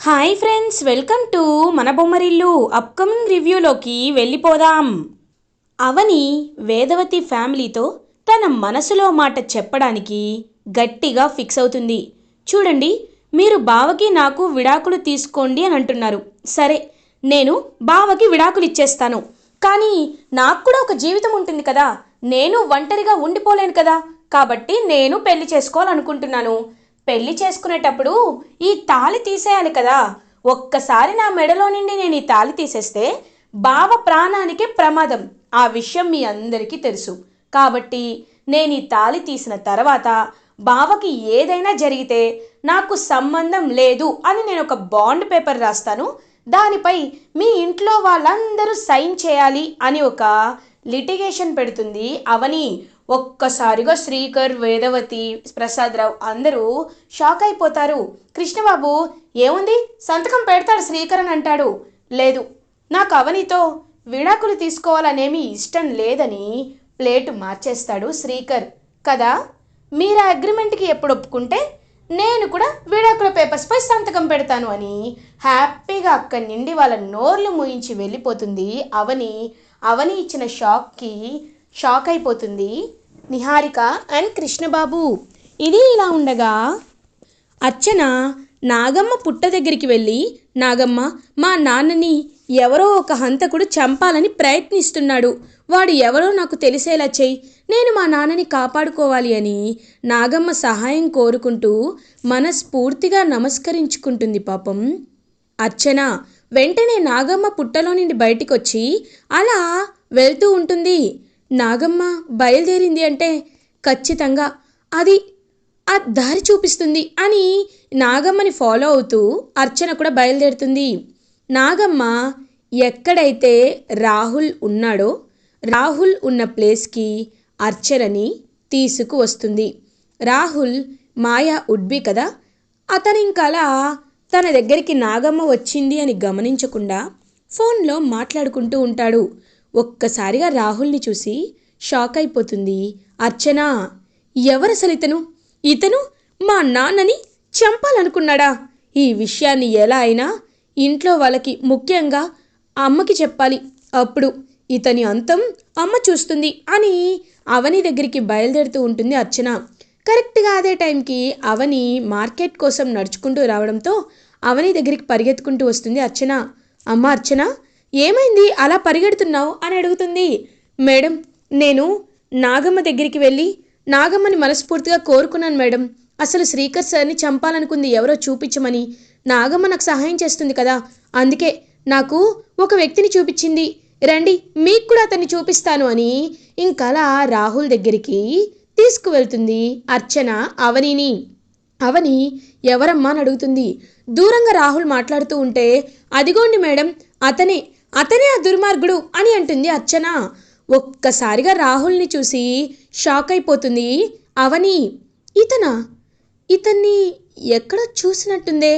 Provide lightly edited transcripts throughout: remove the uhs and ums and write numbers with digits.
Hi friends, welcome to మన Bommarillu. Upcoming రివ్యూలోకి వెళ్ళిపోదాం. అవని వేదవతి ఫ్యామిలీతో తన మనసులో మాట చెప్పడానికి గట్టిగా ఫిక్స్ అవుతుంది. చూడండి, మీరు బావకి నాకు విడాకులు తీసుకోండి అని అంటున్నారు. సరే, నేను బావకి విడాకులు ఇచ్చేస్తాను. కానీ నాకు కూడా ఒక జీవితం ఉంటుంది కదా, నేను ఒంటరిగా ఉండిపోలేను కదా. కాబట్టి నేను పెళ్లి చేసుకోవాలనుకుంటున్నాను. పెళ్లి చేసుకునేటప్పుడు ఈ తాళి తీసేయాలి కదా. ఒక్కసారి నా మెడలో నుండి నేను ఈ తాళి తీసేస్తే బావ ప్రాణానికే ప్రమాదం. ఆ విషయం మీ అందరికీ తెలుసు. కాబట్టి నేను ఈ తాళి తీసిన తర్వాత బావకి ఏదైనా జరిగితే నాకు సంబంధం లేదు అని నేను ఒక బాండ్ పేపర్ రాస్తాను. దానిపై మీ ఇంట్లో వాళ్ళందరూ సైన్ చేయాలి అని ఒక లిటిగేషన్ పెడుతుంది అవని. ఒక్కసారిగా శ్రీకర్, వేదవతి, ప్రసాదరావు అందరూ షాక్ అయిపోతారు. కృష్ణబాబు ఏముంది, సంతకం పెడతాడు శ్రీకర్ అని అంటాడు. లేదు, నాకు అవనితో విడాకులు తీసుకోవాలనేమి ఇష్టం లేదని ప్లేటు మార్చేస్తాడు శ్రీకర్. కదా, మీరు ఆ అగ్రిమెంట్కి ఎప్పుడు ఒప్పుకుంటే నేను కూడా విడాకుల పేపర్స్పై సంతకం పెడతాను అని హ్యాపీగా అక్కడి నుండి వాళ్ళ నోర్లు మూయించి వెళ్ళిపోతుంది అవని. అవని ఇచ్చిన షాక్కి షాక్ అయిపోతుంది నిహారిక అండ్ కృష్ణబాబు. ఇది ఇలా ఉండగా అర్చన నాగమ్మ పుట్ట దగ్గరికి వెళ్ళి, నాగమ్మ, మా నాన్నని ఎవరో ఒక హంతకుడు చంపాలని ప్రయత్నిస్తున్నాడు. వాడు ఎవరో నాకు తెలిసేలా చెయ్యి, నేను మా నాన్నని కాపాడుకోవాలి అని నాగమ్మ సహాయం కోరుకుంటూ మనస్ఫూర్తిగా నమస్కరించుకుంటుంది. పాపం అర్చన వెంటనే నాగమ్మ పుట్టలో నుండి బయటికి వచ్చి అలా వెళ్తూ ఉంటుంది. నాగమ్మ బయలుదేరింది అంటే ఖచ్చితంగా అది ఆ దారి చూపిస్తుంది అని నాగమ్మని ఫాలో అవుతూ అర్చన కూడా బయలుదేరుతుంది. నాగమ్మ ఎక్కడైతే రాహుల్ ఉన్నాడో రాహుల్ ఉన్న ప్లేస్కి అర్చనని తీసుకువస్తుంది. రాహుల్ మాయా ఉడ్బి కదా, అతను ఇంకలా తన దగ్గరికి నాగమ్మ వచ్చింది అని గమనించకుండా ఫోన్లో మాట్లాడుకుంటూ ఉంటాడు. ఒక్కసారిగా రాహుల్ని చూసి షాక్ అయిపోతుంది అర్చన. ఎవరసలు ఇతను? ఇతను మా నాన్నని చంపాలనుకున్నాడా? ఈ విషయాన్ని ఎలా అయినా ఇంట్లో వాళ్ళకి, ముఖ్యంగా అమ్మకి చెప్పాలి. అప్పుడు ఇతని అంతం అమ్మ చూస్తుంది అని అవని దగ్గరికి బయలుదేరుతూ ఉంటుంది అర్చన. కరెక్ట్గా అదే టైంకి అవని మార్కెట్ కోసం నడుచుకుంటూ రావడంతో అవని దగ్గరికి పరిగెత్తుకుంటూ వస్తుంది అర్చన. అమ్మ అర్చన, ఏమైంది అలా పరిగెడుతున్నావు అని అడుగుతుంది. మేడం, నేను నాగమ్మ దగ్గరికి వెళ్ళి నాగమ్మని మనస్ఫూర్తిగా కోరుకున్నాను మేడం. అసలు శ్రీకర్ సార్ని చంపాలనుకుంది ఎవరో చూపించమని. నాగమ్మ నాకు సహాయం చేస్తుంది కదా, అందుకే నాకు ఒక వ్యక్తిని చూపించింది. రండి, మీకు కూడా అతన్ని చూపిస్తాను అని ఇంకలా రాహుల్ దగ్గరికి తీసుకువెళ్తుంది అర్చన అవనిని. అవని ఎవరమ్మా అని అడుగుతుంది. దూరంగా రాహుల్ మాట్లాడుతూ ఉంటే, అదిగోండి మేడం, అతనే అతనే ఆ దుర్మార్గుడు అని అంటుంది అర్చన. ఒక్కసారిగా రాహుల్ని చూసి షాక్ అయిపోతుంది అవని. ఇతనా? ఇతన్ని ఎక్కడో చూసినట్టుందే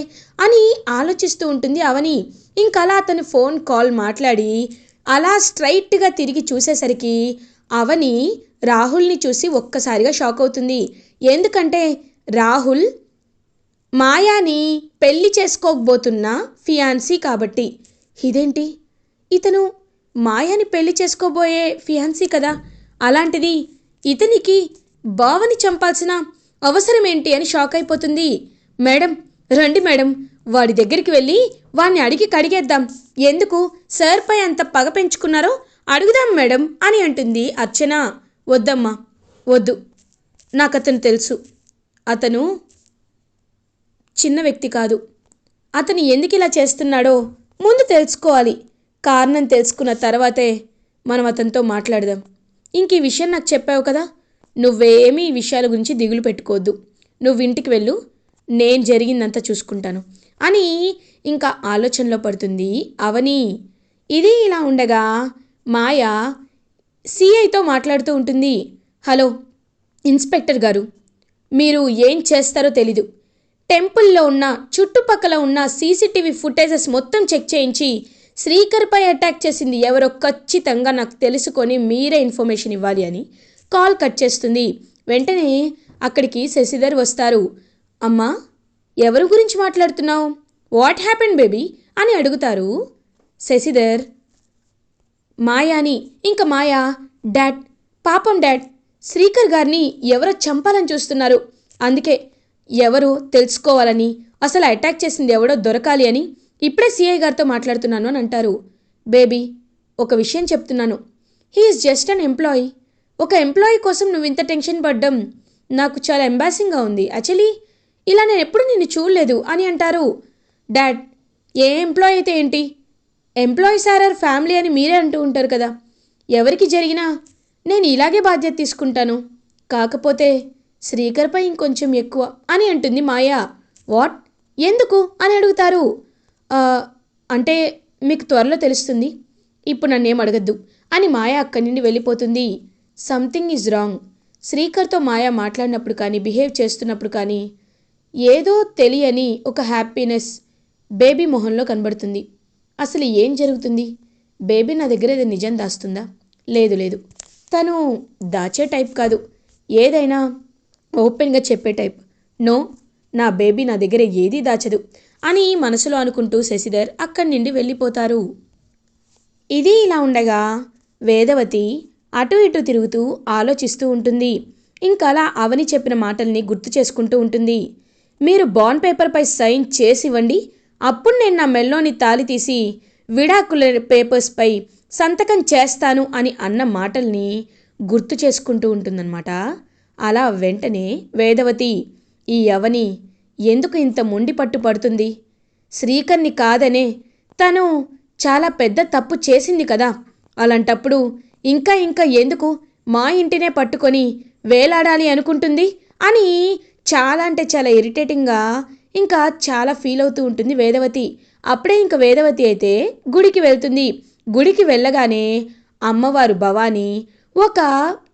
అని ఆలోచిస్తూ ఉంటుంది అవని. ఇంకలా అతను ఫోన్ కాల్ మాట్లాడి అలా స్ట్రైట్గా తిరిగి చూసేసరికి అవని రాహుల్ని చూసి ఒక్కసారిగా షాక్ అవుతుంది. ఎందుకంటే రాహుల్ మాయాని పెళ్లి చేసుకోబోతున్న ఫియాన్సీ కాబట్టి. ఇదేంటి, ఇతను మాయాని పెళ్లి చేసుకోబోయే ఫియాన్సీ కదా, అలాంటిది ఇతనికి బావని చంపాల్సిన అవసరం ఏంటి అని షాక్ అయిపోతుంది. మేడం, రండి మేడం, వాడి దగ్గరికి వెళ్ళి వాడిని అడిగి కడిగేద్దాం. ఎందుకు సార్పై అంత పగ పెంచుకున్నారో అడుగుదాం మేడం అని అంటుంది అర్చన. వద్దమ్మా, వద్దు, నాకు అతను తెలుసు. అతను చిన్న వ్యక్తి కాదు. అతను ఎందుకు ఇలా చేస్తున్నాడో ముందు తెలుసుకోవాలి. కారణం తెలుసుకున్న తర్వాతే మనం అతనితో మాట్లాడదాం. ఇంక ఈ విషయం నాకు చెప్పావు కదా, నువ్వేమీ ఈ విషయాల గురించి దిగులు పెట్టుకోవద్దు. నువ్వు ఇంటికి వెళ్ళు, నేను జరిగిందంతా చూసుకుంటాను అని ఇంకా ఆలోచనలో పడుతుంది అవని. ఇది ఇలా ఉండగా మాయ సిఐతో మాట్లాడుతూ ఉంటుంది. హలో ఇన్స్పెక్టర్ గారు, మీరు ఏం చేస్తారో తెలీదు. టెంపుల్లో ఉన్న చుట్టుపక్కల ఉన్న సీసీటీవీ ఫుటేజెస్ మొత్తం చెక్ చేయించి శ్రీకర్పై అటాక్ చేసింది ఎవరో ఖచ్చితంగా నాకు తెలుసుకొని మీరే ఇన్ఫర్మేషన్ ఇవ్వాలి అని కాల్ కట్ చేస్తుంది. వెంటనే అక్కడికి శశిధర్ వస్తారు. అమ్మా, ఎవరి గురించి మాట్లాడుతున్నావు? వాట్ హ్యాపెన్ బేబీ అని అడుగుతారు శశిధర్ మాయాని. ఇంక మాయా, డాడ్, పాపం డాడ్, శ్రీకర్ గారిని ఎవరో చంపాలని చూస్తున్నారు. అందుకే ఎవరో తెలుసుకోవాలని, అసలు అటాక్ చేసింది ఎవడో దొరకాలి అని ఇప్పుడే సిఐ గారితో మాట్లాడుతున్నాను అని అంటారు. బేబీ, ఒక విషయం చెప్తున్నాను. He is just an employee. ఒక ఎంప్లాయీ కోసం నువ్వు ఇంత టెన్షన్ పడ్డం నాకు చాలా ఎంబాసింగ్గా ఉంది. యాక్చువల్లీ ఇలా నేను ఎప్పుడు నిన్ను చూడలేదు అని అంటారు. డాడ్, ఏ ఎంప్లాయీ అయితే ఏంటి, ఎంప్లాయీస్ ఆర్ ఫ్యామిలీ అని మీరే అంటూ ఉంటారు కదా. ఎవరికి జరిగినా నేను ఇలాగే బాధ్యత తీసుకుంటాను. కాకపోతే శ్రీకర్పై ఇంకొంచెం ఎక్కువ అని అంటుంది మాయా. వాట్, ఎందుకు అని అడుగుతారు. అంటే మీకు త్వరలో తెలుస్తుంది, ఇప్పుడు నన్నేం అడగద్దు అని మాయా అక్కడి నుండి వెళ్ళిపోతుంది. Something is wrong. శ్రీకర్తో మాయా మాట్లాడినప్పుడు కానీ, బిహేవ్ చేస్తున్నప్పుడు కానీ ఏదో తెలియని ఒక హ్యాపీనెస్ బేబీ మొహంలో కనబడుతుంది. అసలు ఏం జరుగుతుంది? బేబీ నా దగ్గర ఏదో నిజం దాస్తుందా? లేదు లేదు, తను దాచే టైప్ కాదు, ఏదైనా ఓపెన్గా చెప్పే టైప్. నో, నా బేబీ నా దగ్గర ఏదీ దాచదు అని మనసులో అనుకుంటూ శశిధర్ అక్కడి నుండి వెళ్ళిపోతారు. ఇది ఇలా ఉండగా వేదవతి అటు ఇటు తిరుగుతూ ఆలోచిస్తూ ఉంటుంది. ఇంకలా అవని చెప్పిన మాటల్ని గుర్తు చేసుకుంటూ ఉంటుంది. మీరు బాండ్ పేపర్పై సైన్ చేసివ్వండి, అప్పుడు నేను నా మెల్లోని తాళి తీసి విడాకుల పేపర్స్పై సంతకం చేస్తాను అని అన్న మాటల్ని గుర్తు చేసుకుంటూ ఉంటుందన్నమాట. అలా వెంటనే వేదవతి, ఈ అవని ఎందుకు ఇంత మొండి పట్టు పడుతుంది? శ్రీకర్ని కాదనే తను చాలా పెద్ద తప్పు చేసింది కదా. అలాంటప్పుడు ఇంకా ఇంకా ఎందుకు మా ఇంటినే పట్టుకొని వేలాడాలి అనుకుంటుంది అని చాలా అంటే చాలా ఇరిటేటింగ్గా ఇంకా చాలా ఫీల్ అవుతూ ఉంటుంది వేదవతి. అప్పుడే ఇంక వేదవతి అయితే గుడికి వెళ్తుంది. గుడికి వెళ్ళగానే అమ్మవారు భవానీ ఒక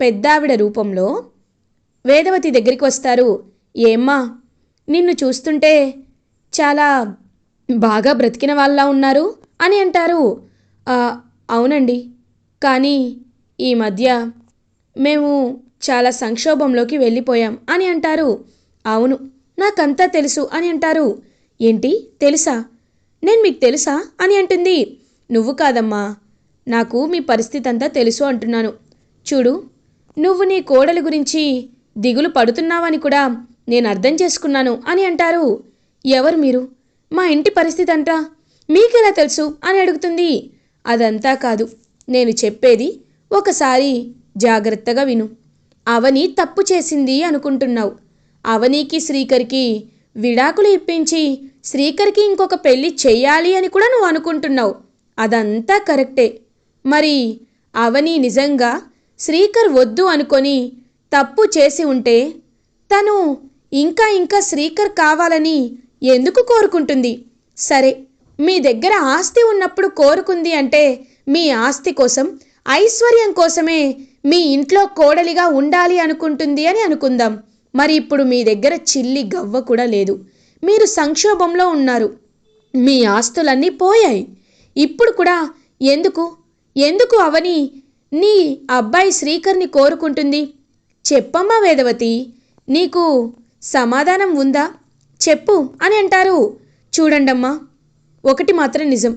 పెద్దావిడ రూపంలో వేదవతి దగ్గరికి వస్తారు. ఏమ్మా, నిన్ను చూస్తుంటే చాలా బాగా బ్రతికిన వాళ్ళ ఉన్నారు అని అంటారు. అవునండి, కానీ ఈ మధ్య మేము చాలా సంక్షోభంలోకి వెళ్ళిపోయాం అని అంటారు. అవును, నాకంతా తెలుసు అని అంటారు. ఏంటి తెలుసా? నేను మీకు తెలుసా అని అంటుంది. నువ్వు కాదమ్మా, నాకు మీ పరిస్థితి అంతా తెలుసు అంటున్నాను. చూడు, నువ్వు నీ కోడలి గురించి దిగులు పడుతున్నావని కూడా నేను అర్థం చేసుకున్నాను అని అంటారు. ఎవరు మీరు? మా ఇంటి పరిస్థితి అంతా మీకెలా తెలుసు అని అడుగుతుంది. అదంతా కాదు, నేను చెప్పేది ఒకసారి జాగ్రత్తగా విను. అవని తప్పు చేసింది అనుకుంటున్నావు. అవనికి శ్రీకర్కి విడాకులు ఇప్పించి శ్రీకర్కి ఇంకొక పెళ్ళి చెయ్యాలి అని కూడా నువ్వు అనుకుంటున్నావు. అదంతా కరెక్టే. మరి అవని నిజంగా శ్రీకర్ వద్దు అనుకొని తప్పు చేసి ఉంటే తను ఇంకా ఇంకా శ్రీకర్ కావాలని ఎందుకు కోరుకుంటుంది? సరే, మీ దగ్గర ఆస్తి ఉన్నప్పుడు కోరుకుంది అంటే మీ ఆస్తి కోసం, ఐశ్వర్యం కోసమే మీ ఇంట్లో కోడలిగా ఉండాలి అనుకుంటుంది అని అనుకుందాం. మరి ఇప్పుడు మీ దగ్గర చిల్లి గవ్వ కూడా లేదు. మీరు సంక్షోభంలో ఉన్నారు. మీ ఆస్తులన్నీ పోయాయి. ఇప్పుడు కూడా ఎందుకు ఎందుకు అవని నీ అబ్బాయి శ్రీకర్ని కోరుకుంటుంది? చెప్పమ్మా వేదవతి, నీకు సమాధానం ఉందా? చెప్పు అని అంటారు. చూడండమ్మా, ఒకటి మాత్రం నిజం,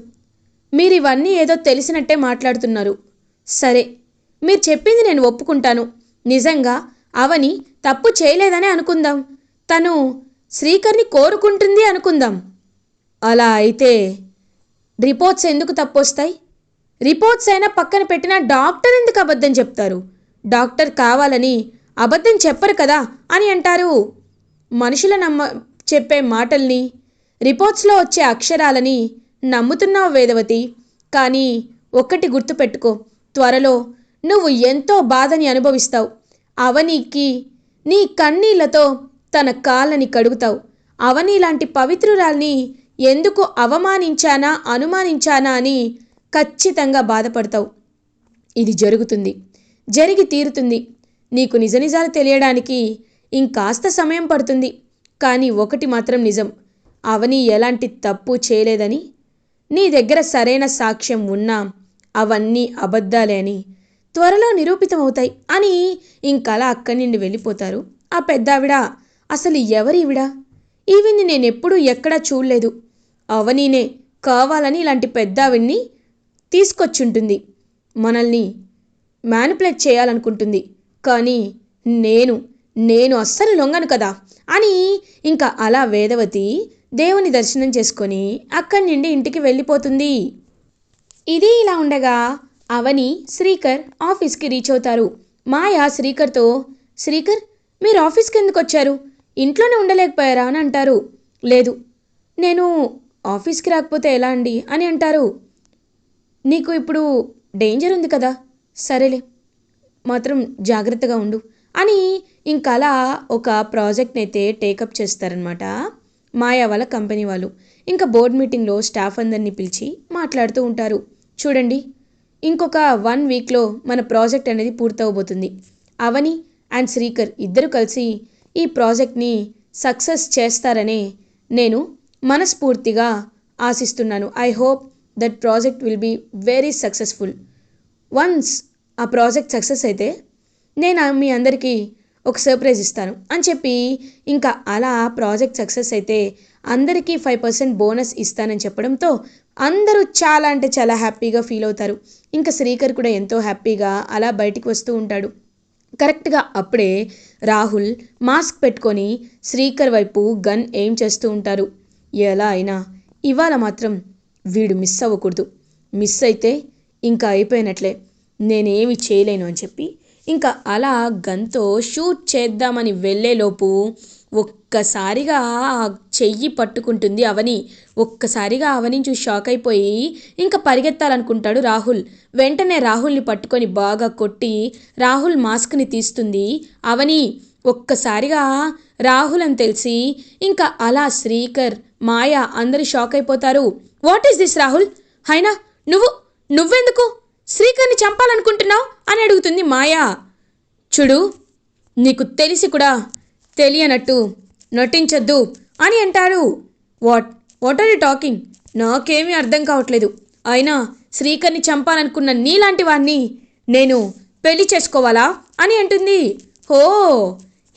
మీరు ఇవన్నీ ఏదో తెలిసినట్టే మాట్లాడుతున్నారు. సరే, మీరు చెప్పింది నేను ఒప్పుకుంటాను. నిజంగా అవని తప్పు చేయలేదని అనుకుందాం. తను శ్రీకర్ని కోరుకుంటుంది అనుకుందాం. అలా అయితే రిపోర్ట్స్ ఎందుకు తప్పొస్తాయి? రిపోర్ట్స్ అయినా పక్కన పెట్టిన డాక్టర్ ఎందుకు అబద్ధం చెప్తారు? డాక్టర్ కావాలని అబద్ధం చెప్పరు కదా అని అంటారు. మనుషుల చెప్పే మాటల్ని, రిపోర్ట్స్లో వచ్చే అక్షరాలని నమ్ముతున్నావు వేదవతి. కానీ ఒక్కటి గుర్తుపెట్టుకో, త్వరలో నువ్వు ఎంతో బాధని అనుభవిస్తావు. అవనికి నీ కన్నీళ్లతో తన కాళ్ళని కడుగుతావు. అవని లాంటి పవిత్రురాల్ని ఎందుకు అవమానించానా, అనుమానించానా అని ఖచ్చితంగా బాధపడతావు. ఇది జరుగుతుంది, జరిగి తీరుతుంది. నీకు నిజ నిజాలు తెలియడానికి ఇంకాస్త సమయం పడుతుంది. కానీ ఒకటి మాత్రం నిజం, అవని ఎలాంటి తప్పు చేయలేదని, నీ దగ్గర సరైన సాక్ష్యం ఉన్నా అవన్నీ అబద్ధాలే అని త్వరలో నిరూపితమవుతాయి అని ఇంకలా అక్కడి నుండి వెళ్ళిపోతారు ఆ పెద్దావిడ. అసలు ఎవరివిడ? ఈవిని నేనెప్పుడూ ఎక్కడా చూడలేదు. అవనీనే కావాలని ఇలాంటి పెద్దావిడ్ని తీసుకొచ్చుంటుంది, మనల్ని మ్యానిపులేట్ చేయాలనుకుంటుంది. కానీ నేను నేను అస్సలు లొంగను కదా అని ఇంకా అలా వేదవతి దేవుని దర్శనం చేసుకొని అక్కడి నుండి ఇంటికి వెళ్ళిపోతుంది. ఇది ఇలా ఉండగా అవని శ్రీకర్ ఆఫీస్కి రీచ్ అవుతారు. మాయ శ్రీకర్తో, శ్రీకర్ మీరు ఆఫీస్కి ఎందుకు వచ్చారు, ఇంట్లోనే ఉండలేకపోయారా అని అంటారు. లేదు, నేను ఆఫీస్కి రాకపోతే ఎలా అండి అని అంటారు. నీకు ఇప్పుడు డేంజర్ ఉంది కదా, సరేలే మాత్రం జాగ్రత్తగా ఉండు అని ఇంకలా ఒక ప్రాజెక్ట్ని అయితే టేకప్ చేస్తారనమాట మాయా వాళ్ళ కంపెనీ వాళ్ళు. ఇంకా బోర్డ్ మీటింగ్లో స్టాఫ్ అందరినీ పిలిచి మాట్లాడుతూ ఉంటారు. చూడండి, ఇంకొక 1 వీక్లో మన ప్రాజెక్ట్ అనేది పూర్తవబోతుంది. అవని అండ్ శ్రీకర్ ఇద్దరు కలిసి ఈ ప్రాజెక్ట్ని సక్సెస్ చేస్తారనే నేను మనస్ఫూర్తిగా ఆశిస్తున్నాను. I hope that project will be very successful. Once ఆ ప్రాజెక్ట్ సక్సెస్ అయితే నేను మీ అందరికీ ఒక సర్ప్రైజ్ ఇస్తాను అని చెప్పి ఇంకా అలా ప్రాజెక్ట్ సక్సెస్ అయితే అందరికీ 5% బోనస్ ఇస్తానని చెప్పడంతో అందరూ చాలా అంటే చాలా హ్యాపీగా ఫీల్ అవుతారు. ఇంకా శ్రీకర్ కూడా ఎంతో హ్యాపీగా అలా బయటికి వస్తూ ఉంటాడు. కరెక్ట్గా అప్పుడే రాహుల్ మాస్క్ పెట్టుకొని శ్రీకర్ వైపు గన్ ఎయిమ్ చేస్తూ ఉంటారు. ఎలా అయినా ఇవాళ మాత్రం వీడు మిస్ అవ్వకూడదు, మిస్ అయితే ఇంకా అయిపోయినట్లే, నేనేమి చేయలేను అని చెప్పి ఇంకా అలా గన్తో షూట్ చేద్దామని వెళ్ళేలోపు ఒక్కసారిగా చెయ్యి పట్టుకుంటుంది అవని. ఒక్కసారిగా అవని చూసి షాక్ అయిపోయి ఇంకా పరిగెత్తాలనుకుంటాడు రాహుల్. వెంటనే రాహుల్ని పట్టుకొని బాగా కొట్టి రాహుల్ మాస్క్ని తీస్తుంది అవని. ఒక్కసారిగా రాహుల్ అని తెలిసి ఇంకా అలా శ్రీకర్, మాయ అందరూ షాక్ అయిపోతారు. వాట్ ఈస్ దిస్ రాహుల్, అయినా నువ్వెందుకు శ్రీకర్ని చంపాలనుకుంటున్నావు అని అడుగుతుంది మాయా. చూడు, నీకు తెలిసి కూడా తెలియనట్టు నటించొద్దు అని అంటాడు. వాట్ ఆర్ యూ టాకింగ్, నాకేమీ అర్థం కావట్లేదు. అయినా శ్రీకర్ని చంపాలనుకున్న నీలాంటి వాడిని నేను పెళ్లి చేసుకోవాలా అని అంటుంది. హో,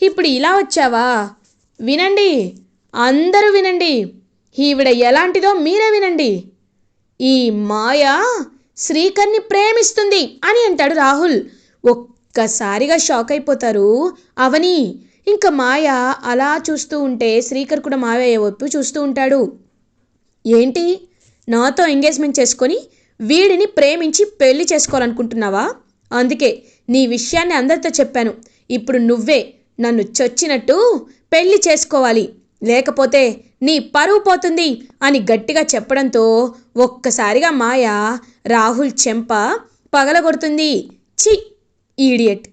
ఇప్పుడు ఇలా వచ్చావా, వినండి, అందరూ వినండి, ఈవిడ ఎలాంటిదో మీరే వినండి. ఈ మాయ శ్రీకర్ని ప్రేమిస్తుంది అని అంటాడు రాహుల్. ఒక్కసారిగా షాక్ అయిపోతారు అవని. ఇంకా మాయ అలా చూస్తూ ఉంటే శ్రీకర్ కూడా మాయ వైపు చూస్తూ ఉంటాడు. ఏంటి, నాతో ఎంగేజ్మెంట్ చేసుకొని వీడిని ప్రేమించి పెళ్లి చేసుకోవాలనుకుంటున్నావా? అందుకే నీ విషయాన్ని అందరితో చెప్పాను. ఇప్పుడు నువ్వే నన్ను చొచ్చినట్టు పెళ్లి చేసుకోవాలి, లేకపోతే నీ పరువు పోతుంది అని గట్టిగా చెప్పడంతో ఒక్కసారిగా మాయ రాహుల్ చెంప పగలగొడుతుంది. చి ఈడియట్,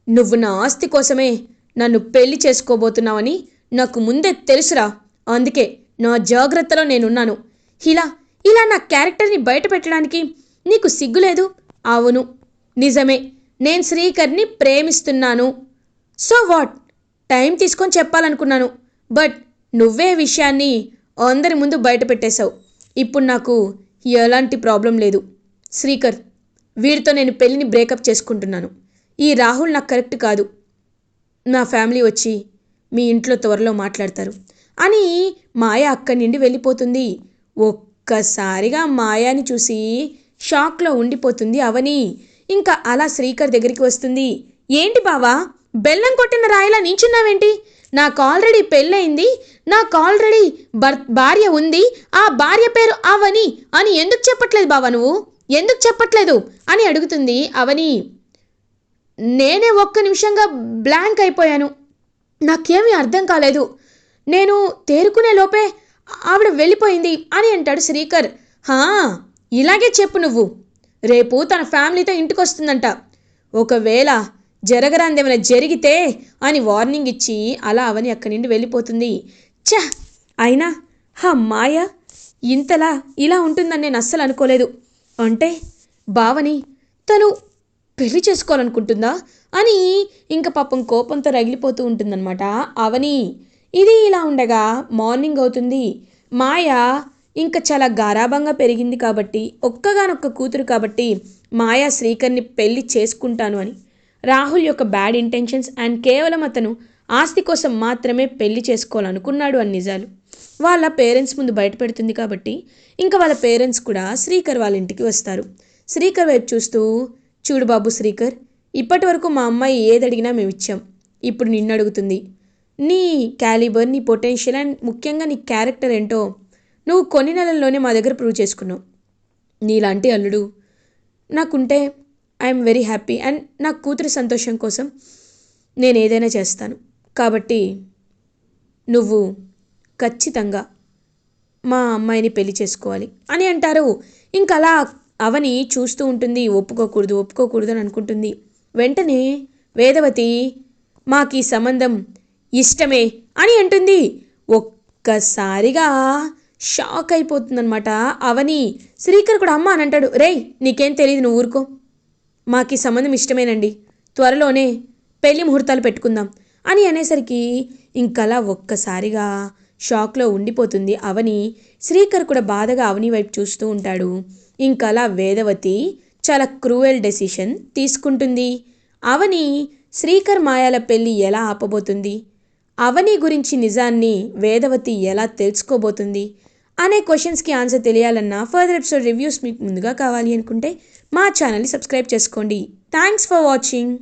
నువ్వు నా ఆస్తి కోసమే నన్ను పెళ్లి చేసుకోబోతున్నావని నాకు ముందే తెలుసురా, అందుకే నా జాగ్రత్తలో నేనున్నాను. ఇలా నా క్యారెక్టర్ని బయట పెట్టడానికి నీకు సిగ్గులేదు? అవును, నిజమే, నేను శ్రీకర్ని ప్రేమిస్తున్నాను. సో వాట్, టైం తీసుకొని చెప్పాలనుకున్నాను, బట్ నువ్వే విషయాన్ని అందరి ముందు బయట పెట్టేశావు. ఇప్పుడు నాకు ఎలాంటి ప్రాబ్లం లేదు. శ్రీకర్, వీడితో నేను పెళ్ళిని బ్రేకప్ చేసుకుంటున్నాను. ఈ రాహుల్ నాకు కరెక్ట్ కాదు. నా ఫ్యామిలీ వచ్చి మీ ఇంట్లో త్వరలో మాట్లాడతారు అని మాయ అక్కడి నుండి వెళ్ళిపోతుంది. ఒక్కసారిగా మాయాని చూసి షాక్లో ఉండిపోతుంది అవని. ఇంకా అలా శ్రీకర్ దగ్గరికి వస్తుంది. ఏంటి బావా, బెల్లం కొట్టిన రాయిలా నించున్నావేంటి? నాకు ఆల్రెడీ పెళ్ళయింది, నాకు ఆల్రెడీ భార్య ఉంది, ఆ భార్య పేరు అవని అని ఎందుకు చెప్పట్లేదు బావా, నువ్వు ఎందుకు చెప్పట్లేదు అని అడుగుతుంది అవని. నేనే ఒక్క నిమిషంగా బ్లాంక్ అయిపోయాను, నాకేమీ అర్థం కాలేదు, నేను తేరుకునే లోపే ఆవిడ వెళ్ళిపోయింది అని అంటాడు శ్రీకర్. ఇలాగే చెప్పు నువ్వు, రేపు తన ఫ్యామిలీతో ఇంటికి వస్తుందంట, ఒకవేళ జరగరాందేమైనా జరిగితే అని వార్నింగ్ ఇచ్చి అలా అవని అక్కడి నుండి వెళ్ళిపోతుంది. అయినా మాయ ఇంతలా ఇలా ఉంటుందని నేను అస్సలు అనుకోలేదు. అంటే బావని తను పెళ్లి చేసుకోవాలనుకుంటుందా అని ఇంకా పాపం కోపంతో రగిలిపోతూ ఉంటుందన్నమాట అవని. ఇది ఇలా ఉండగా మార్నింగ్ అవుతుంది. మాయ ఇంకా చాలా గారాబంగా పెరిగింది కాబట్టి, ఒక్కగానొక్క కూతురు కాబట్టి మాయ శ్రీకర్ని పెళ్లి చేసుకుంటాను అని రాహుల్ యొక్క బ్యాడ్ ఇంటెన్షన్స్ అండ్ కేవలం అతను ఆస్తి కోసం మాత్రమే పెళ్లి చేసుకోవాలనుకున్నాడు అని నిజాలు వాళ్ళ పేరెంట్స్ ముందు బయట పెడుతుంది కాబట్టి ఇంకా వాళ్ళ పేరెంట్స్ కూడా శ్రీకర్ వాళ్ళ ఇంటికి వస్తారు. శ్రీకర్ వైపు చూస్తూ, చూడు బాబు శ్రీకర్, ఇప్పటి వరకు మా అమ్మాయి ఏది అడిగినా మేము ఇచ్చాం. ఇప్పుడు నిన్ను అడుగుతుంది. నీ క్యాలిబర్, నీ పొటెన్షియల్ అండ్ ముఖ్యంగా నీ క్యారెక్టర్ ఏంటో నువ్వు కొన్ని నెలల్లోనే మా దగ్గర ప్రూవ్ చేసుకున్నావు. నీలాంటి అల్లుడు నాకుంటే ఐఎమ్ వెరీ హ్యాపీ అండ్ నా కూతురి సంతోషం కోసం నేను ఏదైనా చేస్తాను. కాబట్టి నువ్వు ఖచ్చితంగా మా అమ్మాయిని పెళ్లి చేసుకోవాలి అని అంటారు. ఇంకా అలా అవని చూస్తూ ఉంటుంది. ఒప్పుకోకూడదు అని అనుకుంటుంది. వెంటనే వేదవతి మాకు ఈ సంబంధం ఇష్టమే అని అంటుంది. ఒక్కసారిగా షాక్ అయిపోతుందనమాట అవని. శ్రీకర్ కూడా అమ్మ అని అంటాడు. రేయ్ నీకేం తెలియదు, నువ్వు ఊరుకో, మాకు ఈ సంబంధం ఇష్టమేనండి, త్వరలోనే పెళ్లి ముహూర్తాలు పెట్టుకుందాం అని అనేసరికి ఇంకలా ఒక్కసారిగా షాక్లో ఉండిపోతుంది అవని. శ్రీకర్ కూడా బాధగా అవని వైపు చూస్తూ ఉంటాడు. ఇంకలా వేదవతి చాలా క్రూయల్ డెసిషన్ తీసుకుంటుంది. అవని శ్రీకర్ మాయాల పెళ్లి ఎలా ఆపబోతుంది, అవని గురించి నిజాన్ని వేదవతి ఎలా తెలుసుకోబోతుంది అనే క్వశ్చన్స్కి ఆన్సర్ తెలియాలన్నా ఫర్దర్ ఎపిసోడ్ రివ్యూస్ మీకు ముందుగా కావాలి అనుకుంటే మా ఛానల్ని సబ్స్క్రైబ్ చేసుకోండి. Thanks for watching.